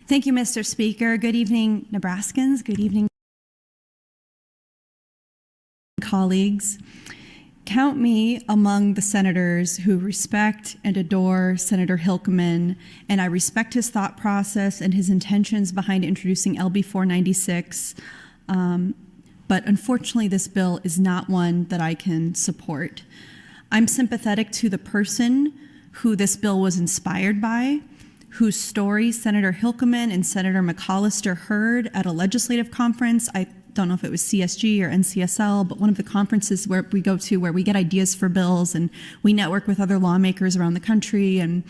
Thank you, Mr. Speaker. Good evening, Nebraskans. Good evening, colleagues. Count me among the senators who respect and adore Senator Hilkemann, and I respect his thought process and his intentions behind introducing LB496. But unfortunately, this bill is not one that I can support. I'm sympathetic to the person who this bill was inspired by, whose story Senator Hilkemann and Senator McCollister heard at a legislative conference. I don't know if it was CSG or NCSL, but one of the conferences where we go to where we get ideas for bills and we network with other lawmakers around the country. And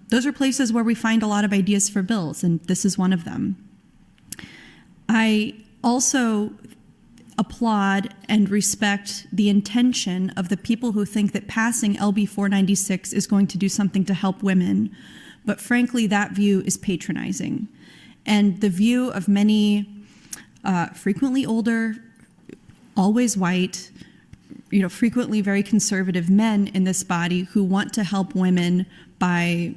those are places where we find a lot of ideas for bills, and this is one of them. I also applaud and respect the intention of the people who think that passing LB496 is going to do something to help women. But frankly, that view is patronizing. And the view of many frequently older, always white, frequently very conservative men in this body who want to help women by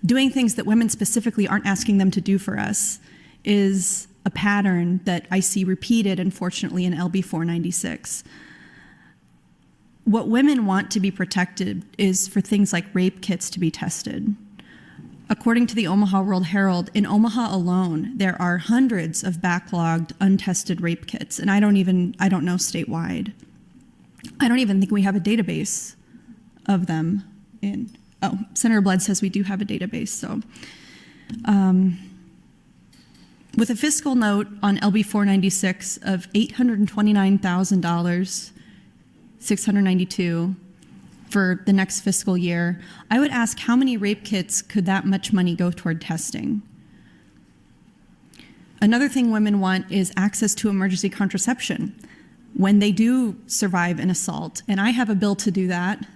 doing things that women specifically aren't asking them to do for us is a pattern that I see repeated, unfortunately, in LB496. What women want to be protected is for things like rape kits to be tested. According to the Omaha World Herald, in Omaha alone, there are hundreds of backlogged, untested rape kits, and I don't know statewide. I don't even think we have a database of them. Senator Blood says we do have a database, so. With a fiscal note on LB496 of $829,000, $692 for the next fiscal year, I would ask how many rape kits could that much money go toward testing? Another thing women want is access to emergency contraception when they do survive an assault. And I have a bill to do that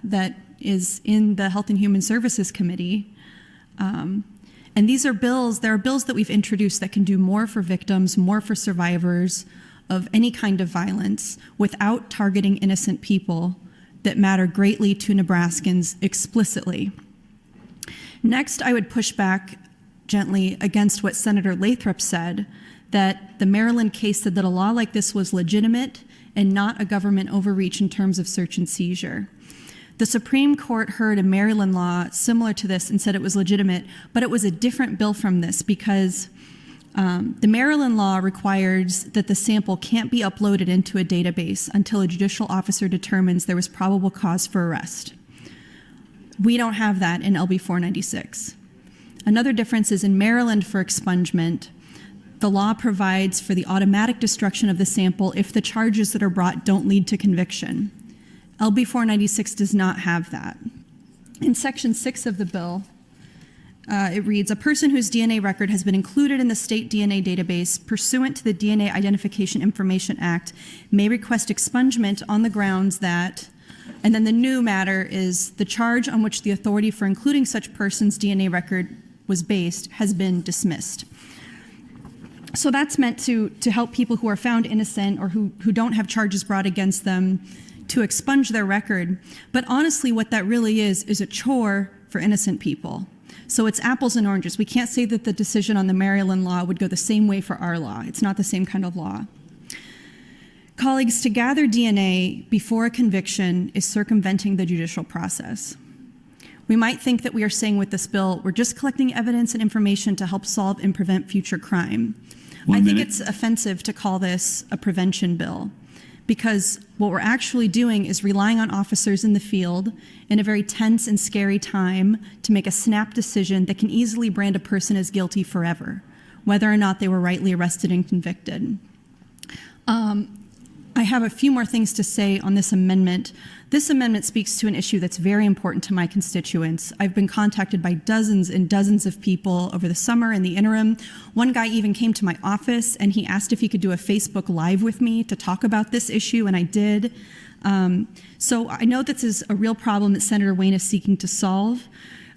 is in the Health and Human Services Committee. And there are bills that we've introduced that can do more for victims, more for survivors of any kind of violence without targeting innocent people that matter greatly to Nebraskans explicitly. Next, I would push back gently against what Senator Lathrop said, that the Maryland case said that a law like this was legitimate and not a government overreach in terms of search and seizure. The Supreme Court heard a Maryland law similar to this and said it was legitimate, but it was a different bill from this because the Maryland law requires that the sample can't be uploaded into a database until a judicial officer determines there was probable cause for arrest. We don't have that in LB496. Another difference is in Maryland for expungement, the law provides for the automatic destruction of the sample if the charges that are brought don't lead to conviction. LB496 does not have that. In Section 6 of the bill, it reads, a person whose DNA record has been included in the state DNA database pursuant to the DNA Identification Information Act may request expungement on the grounds that, and then the new matter is the charge on which the authority for including such person's DNA record was based has been dismissed. So that's meant to help people who are found innocent or who don't have charges brought against them to expunge their record. But honestly, what that really is a chore for innocent people. So it's apples and oranges. We can't say that the decision on the Maryland law would go the same way for our law. It's not the same kind of law. Colleagues, to gather DNA before a conviction is circumventing the judicial process. We might think that we are saying with this bill, we're just collecting evidence and information to help solve and prevent future crime. I think it's offensive to call this a prevention bill, because what we're actually doing is relying on officers in the field in a very tense and scary time to make a snap decision that can easily brand a person as guilty forever, whether or not they were rightly arrested and convicted. I have a few more things to say on this amendment. This amendment speaks to an issue that's very important to my constituents. I've been contacted by dozens and dozens of people over the summer in the interim. One guy even came to my office and he asked if he could do a Facebook Live with me to talk about this issue, and I did. So I know this is a real problem that Senator Wayne is seeking to solve.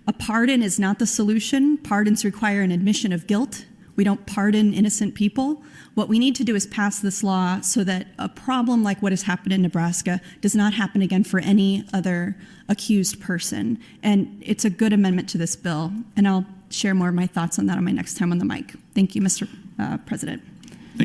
A pardon is not the solution. Pardons require an admission of guilt. We don't pardon innocent people. What we need to do is pass this law so that a problem like what has happened in Nebraska does not happen again for any other accused person. And it's a good amendment to this bill. And I'll share more of my thoughts on that on my next time on the mic. Thank you, Mr. President.